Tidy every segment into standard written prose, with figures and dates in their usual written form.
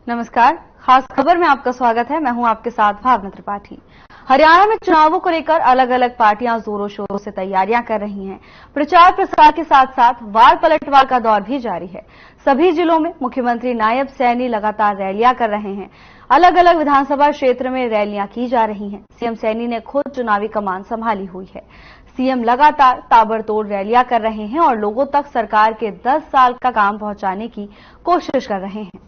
नमस्कार, खास खबर में आपका स्वागत है। मैं हूं आपके साथ भावना त्रिपाठी। हरियाणा में चुनावों को लेकर अलग अलग पार्टियां जोरों शोरों से तैयारियां कर रही हैं। प्रचार प्रसार के साथ साथ वार पलटवार का दौर भी जारी है। सभी जिलों में मुख्यमंत्री नायब सैनी लगातार रैलियां कर रहे हैं। अलग अलग विधानसभा क्षेत्र में रैलियां की जा रही हैं। सीएम सैनी ने खुद चुनावी कमान संभाली हुई है। सीएम लगातार ताबड़तोड़ रैलियां कर रहे हैं और लोगों तक सरकार के 10 साल का काम पहुंचाने की कोशिश कर रहे हैं।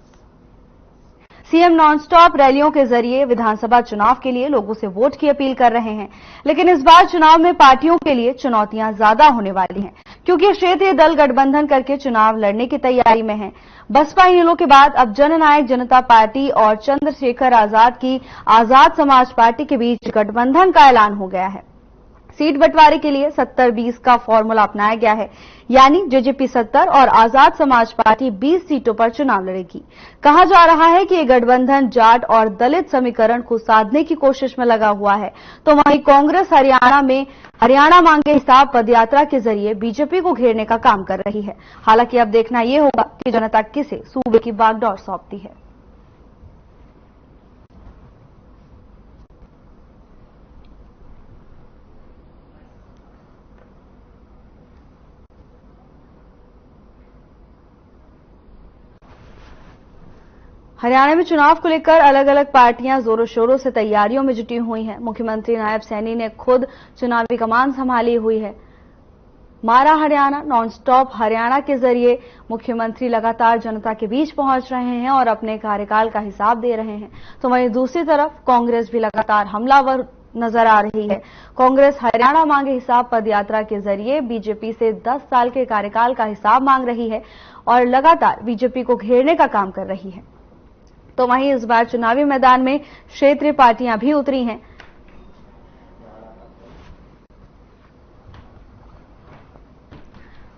सीएम नॉनस्टॉप रैलियों के जरिए विधानसभा चुनाव के लिए लोगों से वोट की अपील कर रहे हैं। लेकिन इस बार चुनाव में पार्टियों के लिए चुनौतियां ज्यादा होने वाली हैं, क्योंकि क्षेत्रीय दल गठबंधन करके चुनाव लड़ने की तैयारी में हैं। बसपा इनेलो के बाद अब जननायक जनता पार्टी और चंद्रशेखर आजाद की आजाद समाज पार्टी के बीच गठबंधन का ऐलान हो गया है। सीट बंटवारे के लिए 70-20 का फॉर्मूला अपनाया गया है, यानी जेजेपी 70 और आजाद समाज पार्टी 20 सीटों पर चुनाव लड़ेगी। कहा जा रहा है कि ये गठबंधन जाट और दलित समीकरण को साधने की कोशिश में लगा हुआ है। तो वहीं कांग्रेस हरियाणा मांगे हिसाब पदयात्रा के जरिए बीजेपी को घेरने का काम कर रही है। हालांकि अब देखना यह होगा कि जनता किसे सूबे की बागडोर सौंपती है। हरियाणा में चुनाव को लेकर अलग अलग पार्टियां जोरों शोरों से तैयारियों में जुटी हुई हैं। मुख्यमंत्री नायब सैनी ने खुद चुनावी कमान संभाली हुई है। मारा हरियाणा, नॉनस्टॉप हरियाणा के जरिए मुख्यमंत्री लगातार जनता के बीच पहुंच रहे हैं और अपने कार्यकाल का हिसाब दे रहे हैं। तो वहीं दूसरी तरफ कांग्रेस भी लगातार हमलावर नजर आ रही है। कांग्रेस हरियाणा मांगे हिसाब पदयात्रा के जरिए बीजेपी से 10 साल के कार्यकाल का हिसाब मांग रही है और लगातार बीजेपी को घेरने का काम कर रही है। तो वहीं इस बार चुनावी मैदान में क्षेत्रीय पार्टियां भी उतरी हैं।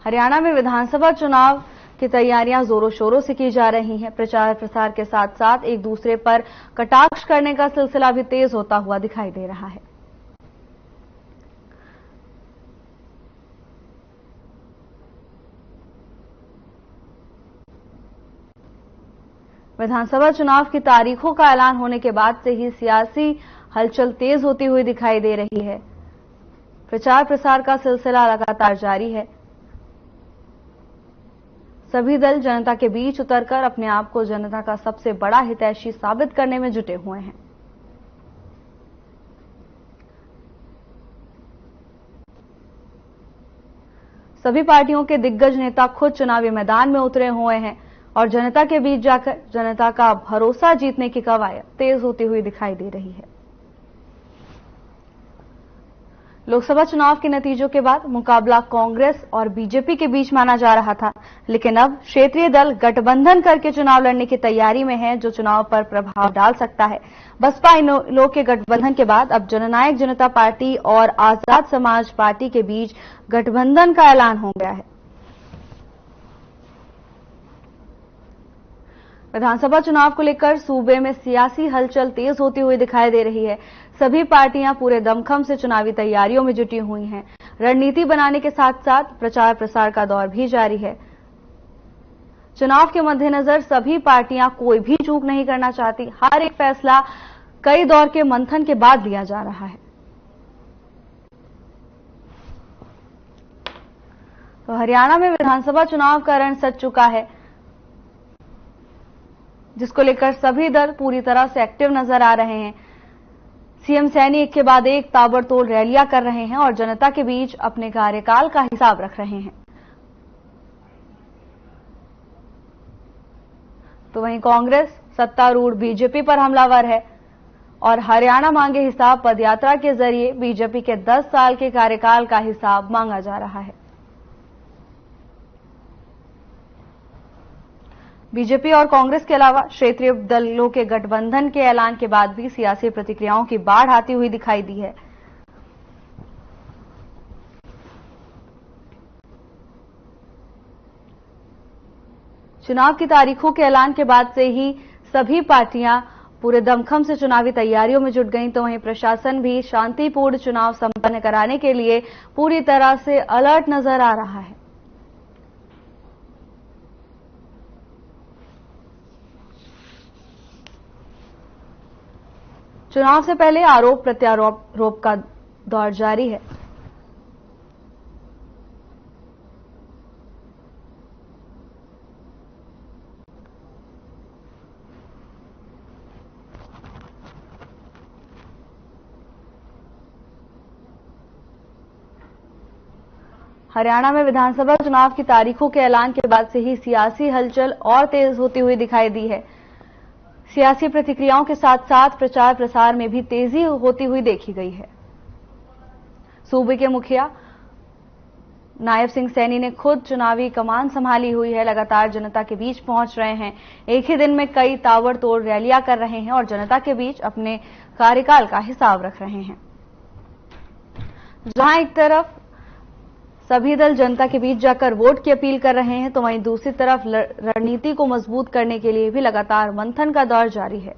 हरियाणा में विधानसभा चुनाव की तैयारियां जोरों शोरों से की जा रही हैं। प्रचार प्रसार के साथ साथ एक दूसरे पर कटाक्ष करने का सिलसिला भी तेज होता हुआ दिखाई दे रहा है। विधानसभा चुनाव की तारीखों का ऐलान होने के बाद से ही सियासी हलचल तेज होती हुई दिखाई दे रही है। प्रचार प्रसार का सिलसिला लगातार जारी है। सभी दल जनता के बीच उतरकर अपने आप को जनता का सबसे बड़ा हितैषी साबित करने में जुटे हुए हैं। सभी पार्टियों के दिग्गज नेता खुद चुनावी मैदान में उतरे हुए हैं और जनता के बीच जाकर जनता का भरोसा जीतने की कवायद तेज होती हुई दिखाई दे रही है। लोकसभा चुनाव के नतीजों के बाद मुकाबला कांग्रेस और बीजेपी के बीच माना जा रहा था, लेकिन अब क्षेत्रीय दल गठबंधन करके चुनाव लड़ने की तैयारी में है, जो चुनाव पर प्रभाव डाल सकता है। बसपा इनेलो के गठबंधन के बाद अब जननायक जनता पार्टी और आजाद समाज पार्टी के बीच गठबंधन का ऐलान हो गया है। विधानसभा चुनाव को लेकर सूबे में सियासी हलचल तेज होती हुई दिखाई दे रही है। सभी पार्टियां पूरे दमखम से चुनावी तैयारियों में जुटी हुई हैं। रणनीति बनाने के साथ साथ प्रचार प्रसार का दौर भी जारी है। चुनाव के मद्देनजर सभी पार्टियां कोई भी चूक नहीं करना चाहती। हर एक फैसला कई दौर के मंथन के बाद लिया जा रहा है। तो हरियाणा में विधानसभा चुनाव का रण सज चुका है, जिसको लेकर सभी दल पूरी तरह से एक्टिव नजर आ रहे हैं। सीएम सैनी एक के बाद एक ताबड़तोड़ रैलियां कर रहे हैं और जनता के बीच अपने कार्यकाल का हिसाब रख रहे हैं। तो वहीं कांग्रेस सत्तारूढ़ बीजेपी पर हमलावर है और हरियाणा मांगे हिसाब पदयात्रा के जरिए बीजेपी के 10 साल के कार्यकाल का हिसाब मांगा जा रहा है। बीजेपी और कांग्रेस के अलावा क्षेत्रीय दलों के गठबंधन के ऐलान के बाद भी सियासी प्रतिक्रियाओं की बाढ़ आती हुई दिखाई दी है। चुनाव की तारीखों के ऐलान के बाद से ही सभी पार्टियां पूरे दमखम से चुनावी तैयारियों में जुट गईं, तो वहीं प्रशासन भी शांतिपूर्ण चुनाव संपन्न कराने के लिए पूरी तरह से अलर्ट नजर आ रहा है। चुनाव से पहले आरोप प्रत्यारोप का दौर जारी है। हरियाणा में विधानसभा चुनाव की तारीखों के ऐलान के बाद से ही सियासी हलचल और तेज होती हुई दिखाई दी है। सियासी प्रतिक्रियाओं के साथ साथ प्रचार प्रसार में भी तेजी होती हुई देखी गई है। सूबे के मुखिया नायब सिंह सैनी ने खुद चुनावी कमान संभाली हुई है, लगातार जनता के बीच पहुंच रहे हैं। एक ही दिन में कई ताबड़तोड़ रैलियां कर रहे हैं और जनता के बीच अपने कार्यकाल का हिसाब रख रहे हैं। जहां एक तरफ सभी दल जनता के बीच जाकर वोट की अपील कर रहे हैं, तो वहीं दूसरी तरफ रणनीति को मजबूत करने के लिए भी लगातार मंथन का दौर जारी है।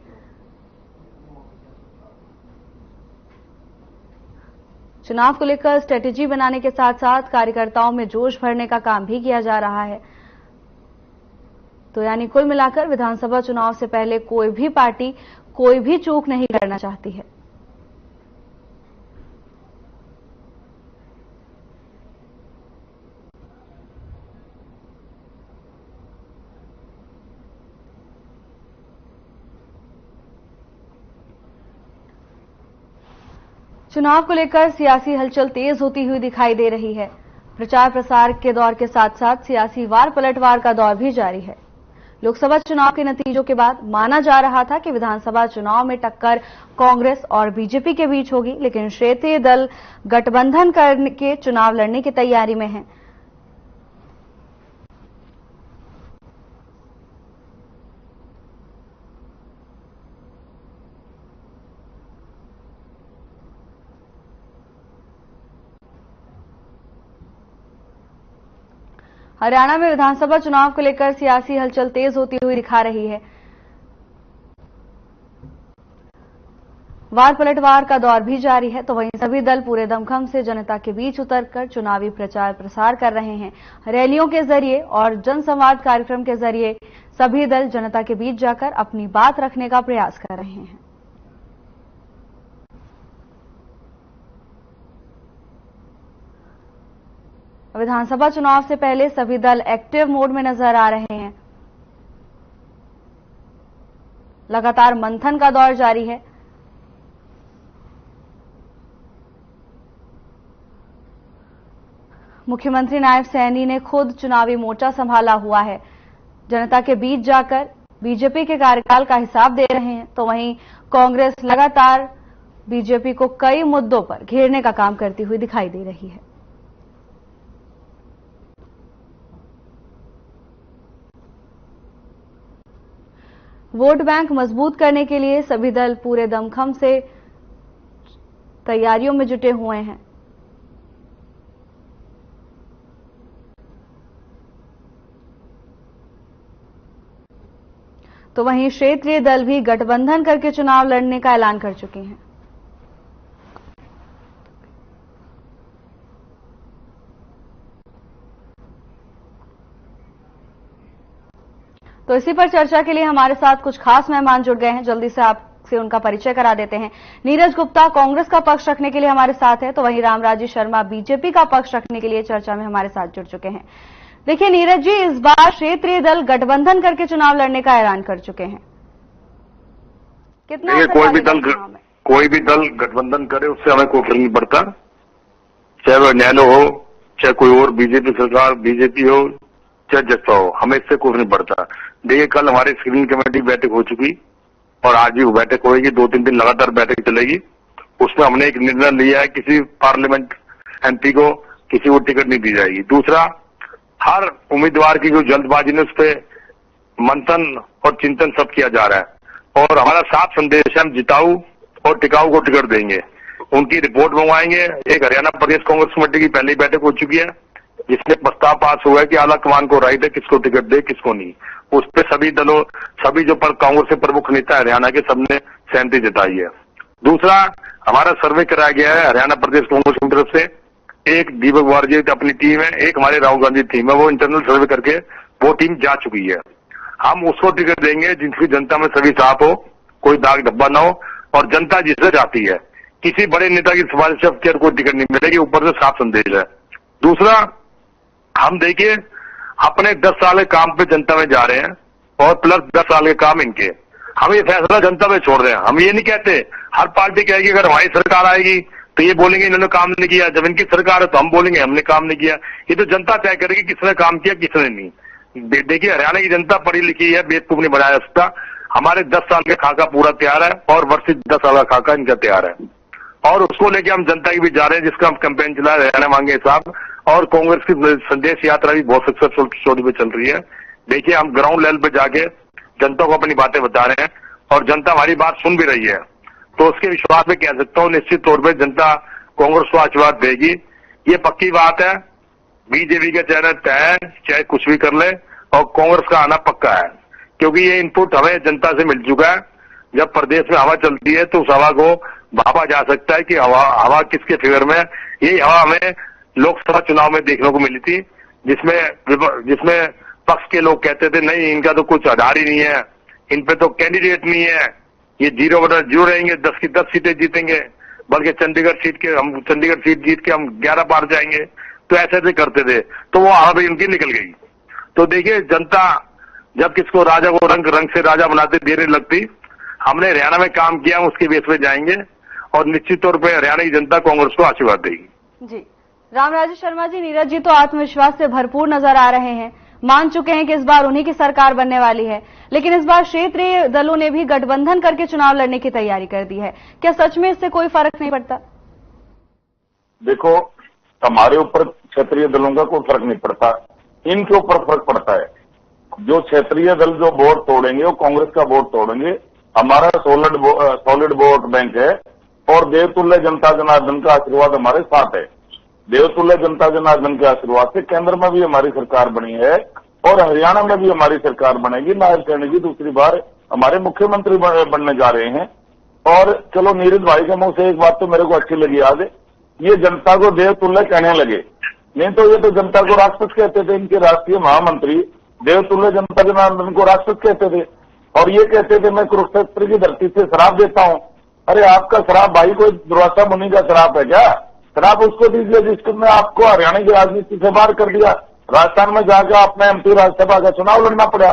चुनाव को लेकर स्ट्रेटेजी बनाने के साथ साथ कार्यकर्ताओं में जोश भरने का काम भी किया जा रहा है। तो यानी कुल मिलाकर विधानसभा चुनाव से पहले कोई भी पार्टी कोई भी चूक नहीं करना चाहती है। चुनाव को लेकर सियासी हलचल तेज होती हुई दिखाई दे रही है। प्रचार प्रसार के दौर के साथ साथ सियासी वार पलटवार का दौर भी जारी है। लोकसभा चुनाव के नतीजों के बाद माना जा रहा था कि विधानसभा चुनाव में टक्कर कांग्रेस और बीजेपी के बीच होगी, लेकिन क्षेत्रीय दल गठबंधन करके चुनाव लड़ने की तैयारी में हैं। हरियाणा में विधानसभा चुनाव को लेकर सियासी हलचल तेज होती हुई दिखा रही है। वार पलटवार का दौर भी जारी है, तो वहीं सभी दल पूरे दमखम से जनता के बीच उतरकर चुनावी प्रचार प्रसार कर रहे हैं। रैलियों के जरिए और जनसंवाद कार्यक्रम के जरिए सभी दल जनता के बीच जाकर अपनी बात रखने का प्रयास कर रहे हैं। विधानसभा चुनाव से पहले सभी दल एक्टिव मोड में नजर आ रहे हैं। लगातार मंथन का दौर जारी है। मुख्यमंत्री नायब सैनी ने खुद चुनावी मोर्चा संभाला हुआ है। जनता के बीच जाकर बीजेपी के कार्यकाल का हिसाब दे रहे हैं, तो वहीं कांग्रेस लगातार बीजेपी को कई मुद्दों पर घेरने का काम करती हुई दिखाई दे रही है। वोट बैंक मजबूत करने के लिए सभी दल पूरे दमखम से तैयारियों में जुटे हुए हैं। तो वहीं क्षेत्रीय दल भी गठबंधन करके चुनाव लड़ने का ऐलान कर चुके हैं। तो इसी पर चर्चा के लिए हमारे साथ कुछ खास मेहमान जुड़ गए हैं। जल्दी से आपसे उनका परिचय करा देते हैं। नीरज गुप्ता कांग्रेस का पक्ष रखने के लिए हमारे साथ है, तो वहीं रामराजी शर्मा बीजेपी का पक्ष रखने के लिए चर्चा में हमारे साथ जुड़ चुके हैं। देखिए नीरज जी, इस बार क्षेत्रीय दल गठबंधन करके चुनाव लड़ने का ऐलान कर चुके हैं। कितना कोई भी दल गठबंधन करे उससे हमें कोई फर्क नहीं पड़ता, चाहे वो न्यायालय हो, चाहे कोई और बीजेपी सरकार बीजेपी हो, चाहे जैसा हो, हमें इससे कुछ नहीं पड़ता। देखिए कल हमारी स्क्रीनिंग कमेटी बैठक हो चुकी और आज भी वो बैठक होगी, 2-3 दिन लगातार बैठक चलेगी। उसमें हमने एक निर्णय लिया है, किसी पार्लियामेंट एमपी को किसी को टिकट नहीं दी जाएगी। दूसरा, हर उम्मीदवार की जो जल्दबाजी ने उस पर मंथन और चिंतन सब किया जा रहा है और हमारा साफ संदेश है, हम जिताऊ और टिकाऊ को टिकट देंगे। उनकी रिपोर्ट मंगवाएंगे। एक हरियाणा प्रदेश कांग्रेस कमेटी की पहली बैठक हो चुकी है जिसमें प्रस्ताव पास हुआ है कि आला कमान को राइट है किसको टिकट दे किसको नहीं। उस पर सभी दलों, सभी जो कांग्रेस के प्रमुख नेता हरियाणा के, सबने सहमति जताई है। दूसरा, हमारा सर्वे कराया गया है हरियाणा प्रदेश कांग्रेस की तरफ से। एक दीपक बावरजी अपनी टीम है, एक हमारे राहुल गांधी टीम है, वो इंटरनल सर्वे करके वो टीम जा चुकी है। हम उसको टिकट देंगे जिनकी जनता में सभी साफ हो, कोई दाग धब्बा ना हो। और जनता जिसे चाहती है। किसी बड़े नेता की सिफारिश से कोई टिकट नहीं मिलेगी, ऊपर से साफ संदेश है। दूसरा, हम देखिए अपने 10 साल के काम पे जनता में जा रहे हैं और प्लस 10 साल के काम इनके, हम ये फैसला जनता पे छोड़ रहे हैं। हम ये नहीं कहते, हर पार्टी कहेगी अगर हमारी सरकार आएगी तो ये बोलेंगे इन्होंने काम नहीं किया, जब इनकी सरकार है तो हम बोलेंगे हमने काम नहीं किया। ये तो जनता तय करेगी किसने काम किया किसने नहीं। देखिए हरियाणा की जनता पढ़ी लिखी है, बेवकूफ नहीं बनाया सकता। हमारे 10 साल का खाका पूरा तैयार है और वर्षित 10 साल का खाका इनका तैयार है और उसको लेके हम जनता की भी जा रहे हैं, जिसका हम कैंपेन चला रहे हैं, मांगे साहब। और कांग्रेस की संदेश यात्रा भी बहुत सक्सेसफुल स्टोरी पे चल रही है। देखिए हम ग्राउंड लेवल पे जाके जनता को अपनी बातें बता रहे हैं और जनता हमारी बात सुन भी रही है। तो उसके विश्वास में कह सकता हूँ निश्चित तौर पे जनता कांग्रेस को आशीर्वाद देगी। ये पक्की बात है। बीजेपी का चेहरा तय है, चाहे कुछ भी कर ले, और कांग्रेस का आना पक्का है क्योंकि ये इनपुट हमें जनता से मिल चुका है। जब प्रदेश में हवा चलती है तो उस हवा को भापा जा सकता है कि हवा किसके फेवर में है। यही हवा हमें लोकसभा चुनाव में देखने को मिली थी, जिसमें पक्ष के लोग कहते थे नहीं इनका तो कुछ आधार ही नहीं है, इन पे तो कैंडिडेट नहीं है, ये 0/0 रहेंगे, 10 की 10 सीटें जीतेंगे, बल्कि चंडीगढ़ सीट जीत के हम 11 पार जाएंगे। तो ऐसे करते थे, तो वो हवा भी उनकी निकल गई। तो देखिए जनता जब किसको राजा को रंग से राजा बनाते देर नहीं लगती। हमने हरियाणा में काम किया, उसके बेस पे जाएंगे और निश्चित तौर पे हरियाणा की जनता कांग्रेस को आशीर्वाद देगी। जी, रामराजू शर्मा जी, नीरज जी तो आत्मविश्वास से भरपूर नजर आ रहे हैं, मान चुके हैं कि इस बार उन्हीं की सरकार बनने वाली है, लेकिन इस बार क्षेत्रीय दलों ने भी गठबंधन करके चुनाव लड़ने की तैयारी कर दी है। क्या सच में इससे कोई फर्क नहीं पड़ता? देखो, हमारे ऊपर क्षेत्रीय दलों का कोई फर्क नहीं पड़ता, इनके ऊपर फर्क पड़ता है। जो क्षेत्रीय दल जो वोट तोड़ेंगे वो कांग्रेस का वोट तोड़ेंगे। हमारा सॉलिड वोट बैंक है और देवतुल्य जनता जनार्दन का आशीर्वाद हमारे साथ है। देवतुल्य जनता जनार्दन के आशीर्वाद से केंद्र में भी हमारी सरकार बनी है और हरियाणा में भी हमारी सरकार बनेगी। नायब सैनी जी दूसरी बार हमारे मुख्यमंत्री बनने जा रहे हैं। और चलो नीरज भाई के मुंह से एक बात तो मेरे को अच्छी लगी आज, ये जनता को देवतुल्य कहने लगे, नहीं तो ये तो जनता को राक्षस कहते थे। इनके राष्ट्रीय महामंत्री देवतुल्य जनता जनार्दन को राक्षस कहते थे और ये कहते थे मैं कुरुक्षेत्र की धरती से शराब देता हूं। अरे आपका शराब भाई कोई दुर्वासा मुनि का शराब है क्या? शराब उसको दीजिए जिसने आपको हरियाणा की राजनीति से बाहर कर दिया, राजस्थान में जाकर आपने एमपी राज्यसभा का चुनाव लड़ना पड़ा।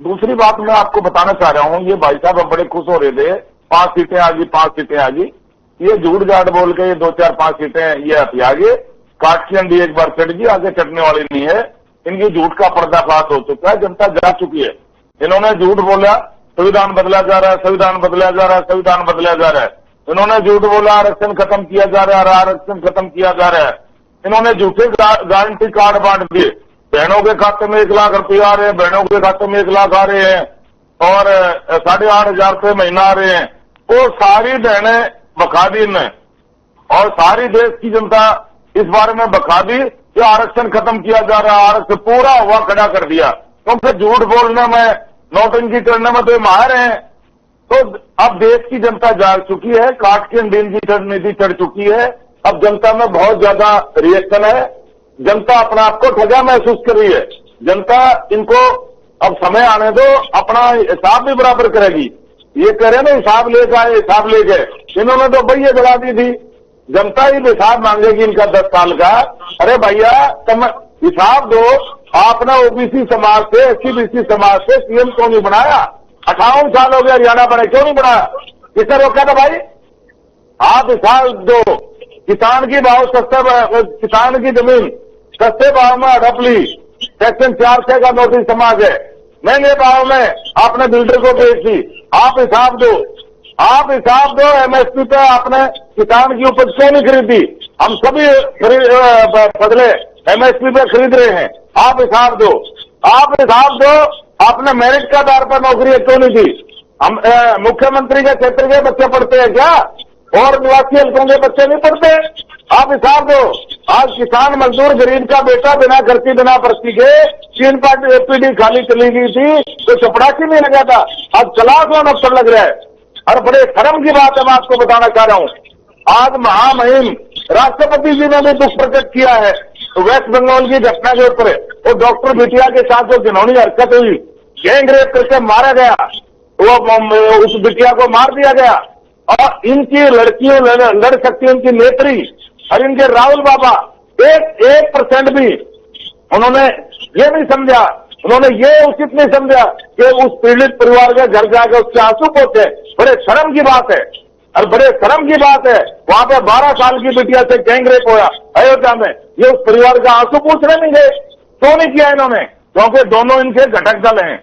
दूसरी बात मैं आपको बताना चाह रहा हूं, ये भाई साहब अब बड़े खुश हो रहे थे 5 सीटें आ गई 5 सीटें आ गई, ये झूठ जाट बोल के ये 2 4 5 सीटें ये हथिया गए। काट की अंडी एक बार चढ़ गई, आगे चढ़ने वाली नहीं है। इनकी झूठ का पर्दाफाश हो चुका है, जनता जाग चुकी है। इन्होंने झूठ बोला संविधान बदला जा रहा है, संविधान बदला जा रहा है, संविधान बदला जा रहा है। इन्होंने झूठ बोला आरक्षण खत्म किया जा रहा है, आरक्षण खत्म किया जा रहा है। इन्होंने झूठे गारंटी कार्ड बांट दिए, बहनों के खाते में 1 लाख रुपये आ रहे हैं, बहनों के खाते में 1 लाख आ रहे हैं और 8,500 रुपये महीना आ रहे हैं। वो सारी बहनें बखा दी इनने और सारी देश की जनता इस बारे में बखा दी कि आरक्षण खत्म किया जा रहा है, आरक्षण पूरा हुआ खड़ा कर दिया। क्योंकि झूठ बोलने में, नौटंकी करने में तो माहिर हैं। तो अब देश की जनता जाग चुकी है, काट की अंडील की नीति चढ़ चुकी है। अब जनता में बहुत ज्यादा रिएक्शन है, जनता अपने आप को ठगा महसूस कर रही है। जनता इनको अब समय आने दो, अपना हिसाब भी बराबर करेगी। ये कह रहे ना हिसाब लेके आए, हिसाब ले गए, इन्होंने तो भैया जला दी थी। जनता ही हिसाब मांगेगी इनका 10 साल का। अरे भैया तुम हिसाब दो, आपने ओबीसी समाज से, SC/BC समाज से सीएम क्यों नहीं बनाया? 58 साल हो गया हरियाणा बने, क्यों नहीं बनाया? किसने रोका था भाई? आप हिसाब दो। किसान की भाव किसान की जमीन सस्ते भाव में हड़प ली, सेक्शन 4C का नोटिस समाज है, महंगे भाव में आपने बिल्डर को बेच दी। आप हिसाब दो, आप हिसाब दो। MSP पे आपने किसान की उपज क्यों नहीं खरीदी? हम सभी बदले MSP पे खरीद रहे हैं। आप हिसाब दो, आप हिसाब दो। आपने मेरिट के आधार पर नौकरी क्यों नहीं दी? हम मुख्यमंत्री के क्षेत्र के बच्चे पढ़ते हैं क्या? और निवासी हल्कों के बच्चे नहीं पढ़ते? आप हिसाब दो। आज किसान मजदूर गरीब का बेटा बिना खर्ची बिना पर्ची के 3 PD खाली चली गई थी तो चपड़ासी नहीं लगा था, अब चला कौन अफसर लग रहा है। और बड़े शर्म की बात है, मैं आपको बताना चाह रहा हूं, आज महामहिम राष्ट्रपति जी ने भी दुख प्रकट किया है वेस्ट बंगाल की घटना के ऊपर। वो डॉक्टर बिटिया के साथ जो घिनौनी हरकत हुई, गैंग रेप करके मारा गया, वो उस बिटिया को मार दिया गया और इनकी लड़कियों लड़ सकती है, उनकी नेत्री और इनके राहुल बाबा 1% भी उन्होंने ये नहीं समझा, उन्होंने ये उचित नहीं समझा कि उस पीड़ित परिवार के घर जाकर उसके आंसू पोंछे। बड़े शर्म की बात है और बड़े शर्म की बात है, वहां पे 12 साल की बिटिया से गैंग रेप होया अयोध्या में, ये उस परिवार का आंसू पूछने नहीं गए। क्यों नहीं किया इन्होंने? क्योंकि दोनों इनके घटक दल हैं।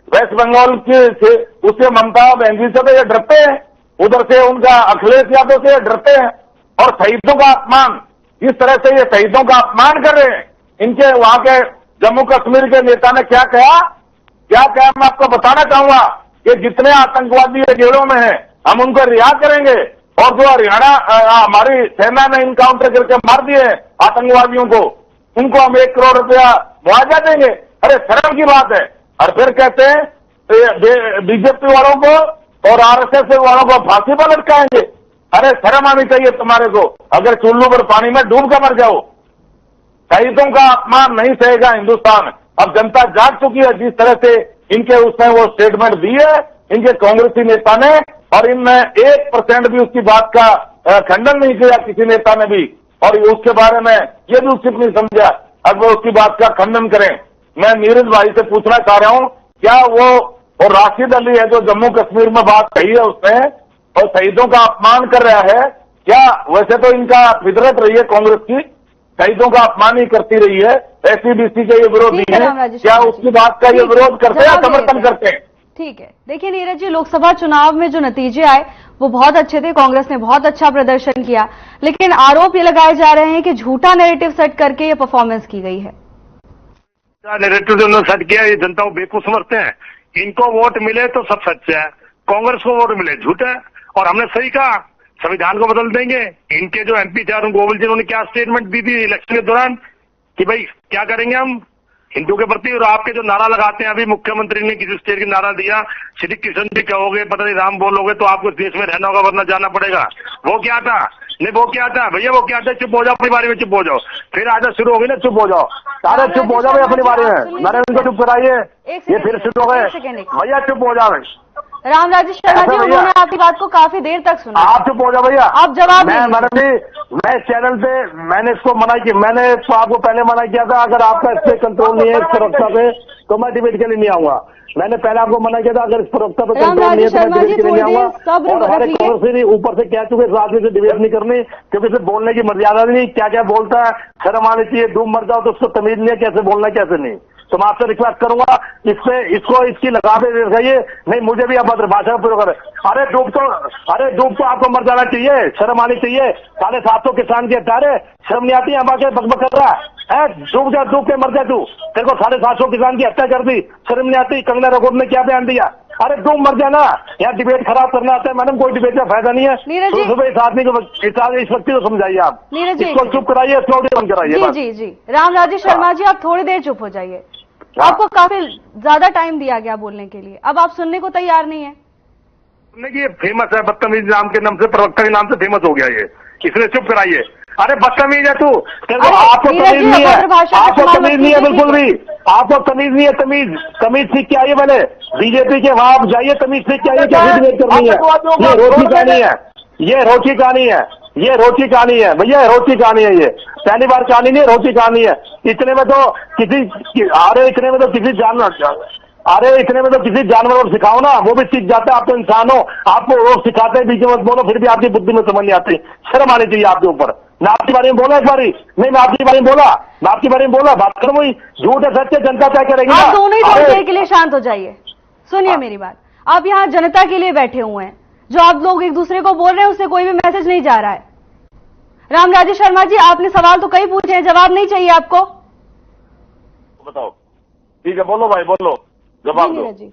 वेस्ट बंगाल से उससे ममता बनर्जी से तो ये डरते हैं, उधर से उनका अखिलेश यादव से ये डरते हैं। और शहीदों का अपमान, इस तरह से ये शहीदों का अपमान कर रहे हैं। इनके वहां के जम्मू कश्मीर के नेता ने क्या कहा मैं आपको बताना चाहूंगा कि जितने आतंकवादी जेलों में हैं हम उनको रिहा करेंगे, और जो हरियाणा हमारी सेना ने इनकाउंटर करके मार दिए आतंकवादियों को, उनको हम 1 करोड़ रुपया मुआवजा देंगे। अरे शर्म की बात है। और फिर कहते हैं बीजेपी वालों को और आरएसएस वालों को फांसी पर लटकाएंगे। अरे शर्म आनी चाहिए तुम्हारे को, अगर चुल्लू पर पानी में डूब कर मर जाओ। शहीदों का अपमान नहीं सहेगा हिंदुस्तान। अब जनता जाग चुकी है, जिस तरह से इनके उसने वो स्टेटमेंट दी है इनके कांग्रेसी नेता ने, और इनने 1% भी उसकी बात का खंडन नहीं किया किसी नेता ने भी, और उसके बारे में ये भी उचित नहीं समझा अब वो उसकी बात का खंडन करें। मैं नीरज भाई से पूछना चाह रहा हूं, क्या वो और राशिद अली है जो जम्मू कश्मीर में बात कही है उसने और शहीदों का अपमान कर रहा है, क्या वैसे तो इनका फितरत रही है कांग्रेस की, शहीदों का अपमान ही करती रही है, एससीबीसी के ये विरोधी है, क्या उसकी बात का ये विरोध करते हैं, समर्थन करते हैं? ठीक है। देखिए नीरज जी, लोकसभा चुनाव में जो नतीजे आए वो बहुत अच्छे थे, कांग्रेस ने बहुत अच्छा प्रदर्शन किया, लेकिन आरोप ये लगाए जा रहे हैं कि झूठा नैरेटिव सेट करके ये परफॉर्मेंस की गई है। नैरेटिव जो उन्होंने सेट किया, ये जनता को बेवकूफ समझते हैं। इनको वोट मिले तो सब सच है, कांग्रेस को वोट मिले झूठ है। और हमने सही कहा, संविधान को बदल देंगे। इनके जो एमपी थे अरुण गोविल जी, उन्होंने क्या स्टेटमेंट दी थी इलेक्शन के दौरान कि भाई क्या करेंगे हम हिंदू के प्रति, और आपके जो नारा लगाते हैं, अभी मुख्यमंत्री ने किसी स्टेट की नारा दिया, श्री कृष्ण जी कहोगे, पता नहीं राम बोलोगे तो आपको देश में रहना होगा वरना जाना पड़ेगा। वो क्या था? नहीं वो क्या था भैया, वो क्या था? चुप हो जाओ, अपनी बारे में चुप हो जाओ। फिर आदत शुरू हो गई ना, चुप हो जाओ, सारे चुप हो जाओ भाई अपनी बारे में। मैंने उनको चुप कराइए, ये फिर शुरू हो गए भैया, चुप हो जाओ। रामराज शर्मा जी, उन्होंने आपकी बात को काफी देर तक सुना। आप चुप हो जाओ भैया, आप जवाब मैं चैनल पे मैंने इसको मना किया, मैंने तो आपको पहले मना किया था, अगर आपका इस पे कंट्रोल नहीं है इस प्रवक्ता पे तो मैं डिबेट के लिए नहीं आऊंगा। मैंने पहले आपको मना किया था, अगर इस प्रवक्ता पे कंट्रोल नहीं है तो मैं डिबेट के लिए नहीं आऊंगा। और हमारे कांग्रेस ऊपर से कह चुके इस आदमी से डिबेट नहीं करनी, क्योंकि इसे बोलने की मर्यादा नहीं, क्या क्या बोलता है, शर्म आनी चाहिए। डूब मर जाओ तो उसको तमीज नहीं है कैसे बोलना है कैसे नहीं। तो मैं आपसे रिक्वेस्ट करूंगा इसको इसकी लगा पे दिखाइए, नहीं मुझे भी अभद्र भाषा प्रयोग करे। अरे डूब तो आपको मर जाना चाहिए, शर्म आनी चाहिए। 750 किसान के हत्यारे, शर्म नहीं आती है? बाकी बकबक कर रहा है, डूब के मर जा तू, तेरे को 750 किसान की हत्या कर दी, शर्म नहीं आती? कंगना रघुवर ने क्या बयान दिया? अरे डूब मर जाना, यहाँ डिबेट खराब करना आता है मैडम, कोई डिबेट का फायदा नहीं है। सुबह इस आदमी को इस व्यक्ति को समझाइए, आप इसको चुप कराइए, इसको बंद कराइए। जी रामराज शर्मा जी, आप थोड़ी देर चुप हो जाइए। आपको काफी ज्यादा टाइम दिया गया बोलने के लिए, अब आप सुनने को तैयार नहीं है। सुनने की फेमस है, बदतमीज नाम के नाम से, प्रवक्ता के नाम से फेमस हो गया ये, इसलिए चुप कराइए। अरे बदतमीज है तू, आपको तमीज नहीं है, आपको तमीज नहीं है बिल्कुल भी, आपको तमीज नहीं है। तमीज सीख के आइए, मैंने बीजेपी के वहां आप जाइए, तमीज सीख के आइए, कैसे डिबेट करनी है। ये रोटी कहानी है, ये रोटी कहानी है, ये रोटी कहानी है भैया, रोटी कहानी है, ये पहली बार कहानी नहीं, रोटी कहानी है। इतने में तो किसी जानवर को सिखाओ ना, वो भी सीख जाता है। आप तो इंसान हो, आपको वो सिखाते हैं, बीच में बोलो, फिर भी आपकी बुद्धि में समझ नहीं आती। शर्म आनी चाहिए आपके ऊपर। मैं आपके बारे में बोला एक बारी, नहीं मैं आपके बारे में बोला, बात करो, वही झूठ है सच है, जनता तय करेगी। आप दोनों ही थोड़ी देर के लिए शांत हो जाइए, सुनिए मेरी बात। आप यहाँ जनता के लिए बैठे हुए हैं, जो आप लोग एक दूसरे को बोल रहे हैं उससे कोई भी मैसेज नहीं जा रहा है। रामराज शर्मा जी, आपने सवाल तो कई पूछे हैं, जवाब नहीं चाहिए आपको? बताओ, ठीक है, बोलो भाई, बोलो, जवाब दो। जी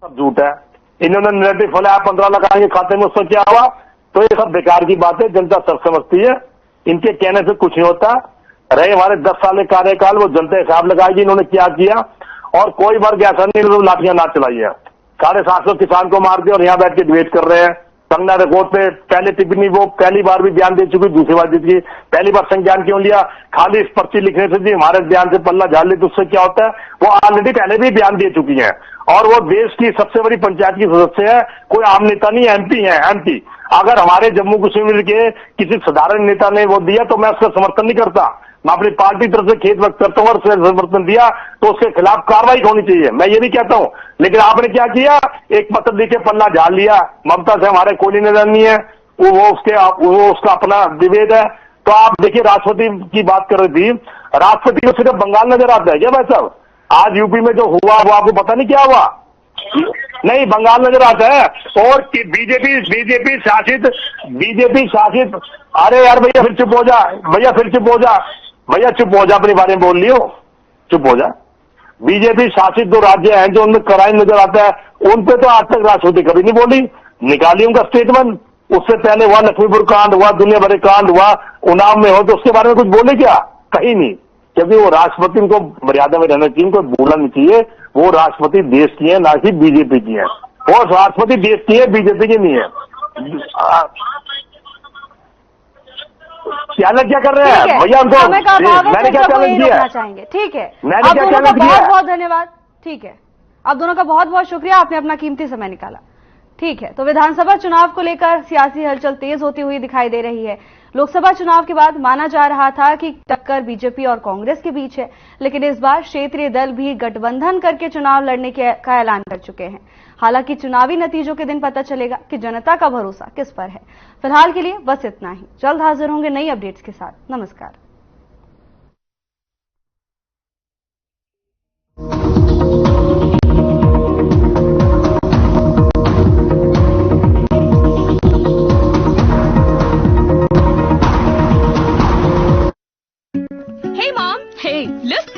सब झूठ है, इन्होंने नैरेटिव फैलाया 15 लाख आएंगे खाते में, उससे क्या हुआ? तो ये सब बेकार की बात है, जनता सब समझती है, इनके कहने से कुछ नहीं होता। रहे हमारे 10 साल के कार्यकाल, वो जनता हिसाब लगाएगी इन्होंने क्या किया। और कोई वर्ग ऐसा नहीं जो लाठियां ना चलाई है। 750 किसान को मार दिया और यहाँ बैठ के डिबेट कर रहे हैं। कंगना रघुवर पे पहले टिप्पणी वो पहली बार भी बयान दे चुकी, दूसरी बार जीत गई। पहली बार संज्ञान क्यों लिया? खाली इस पर्ची लिखने से जी हमारे बयान से पल्ला झाड़ ली तो उससे क्या होता है? वो ऑलरेडी पहले भी बयान दे चुकी हैं और वो देश की सबसे बड़ी पंचायत की सदस्य है, कोई आम नेता नहीं, एमपी है, एमपी। अगर हमारे जम्मू कश्मीर के किसी साधारण नेता ने वो दिया तो मैं उसका समर्थन नहीं करता, मैं अपनी पार्टी तरफ से खेद व्यक्त करता हूं, और समर्थन दिया तो उसके खिलाफ कार्रवाई होनी चाहिए, मैं ये नहीं कहता हूं। लेकिन आपने क्या किया, एक पत्र लिखे पन्ना झाड़ लिया, ममता से हमारे कोई निवेदन नहीं है, वो उसका अपना विभेद है। तो आप देखिए, राष्ट्रपति की बात कर रही थी, राष्ट्रपति को सिर्फ बंगाल नजर आता है क्या भाई साहब? आज यूपी में जो हुआ वो आपको पता नहीं क्या हुआ? नहीं, बंगाल नजर आता है। और बीजेपी शासित, अरे यार भैया फिर चुप हो जा, भैया फिर चुप हो जा, भैया चुप हो जा, अपने बारे में बोल लियो, चुप हो जा। बीजेपी शासित जो राज्य हैं जो उनमें क्राइम नजर आता है, उन पे तो आज तक राष्ट्रपति कभी नहीं बोली, निकाली उनका स्टेटमेंट। उससे पहले हुआ लखीमपुर कांड हुआ, दुनिया भर कांड हुआ, उन्नाव में हो, तो उसके बारे में कुछ बोले क्या? कहीं नहीं, क्योंकि वो राष्ट्रपति, उनको मर्यादा में रहना चाहिए, उनको बोलना नहीं चाहिए। वो राष्ट्रपति देश की है, ना कि बीजेपी की है। वो राष्ट्रपति देश की है, बीजेपी की नहीं है। चैलेंज क्या कर रहे हैं भैया? उनको मैंने क्या चैलेंज किया? चाहेंगे, ठीक है, मैंने क्या चैलेंज किया? बहुत बहुत धन्यवाद, ठीक है, आप दोनों का बहुत बहुत शुक्रिया, आपने अपना कीमती समय निकाला। ठीक है, तो विधानसभा चुनाव को लेकर सियासी हलचल तेज होती हुई दिखाई दे रही है। लोकसभा चुनाव के बाद माना जा रहा था कि टक्कर बीजेपी और कांग्रेस के बीच है, लेकिन इस बार क्षेत्रीय दल भी गठबंधन करके चुनाव लड़ने का ऐलान कर चुके हैं। हालांकि चुनावी नतीजों के दिन पता चलेगा कि जनता का भरोसा किस पर है। फिलहाल के लिए बस इतना ही, जल्द हाजिर होंगे नई अपडेट्स के साथ। नमस्कार। Hey mom! Hey, look!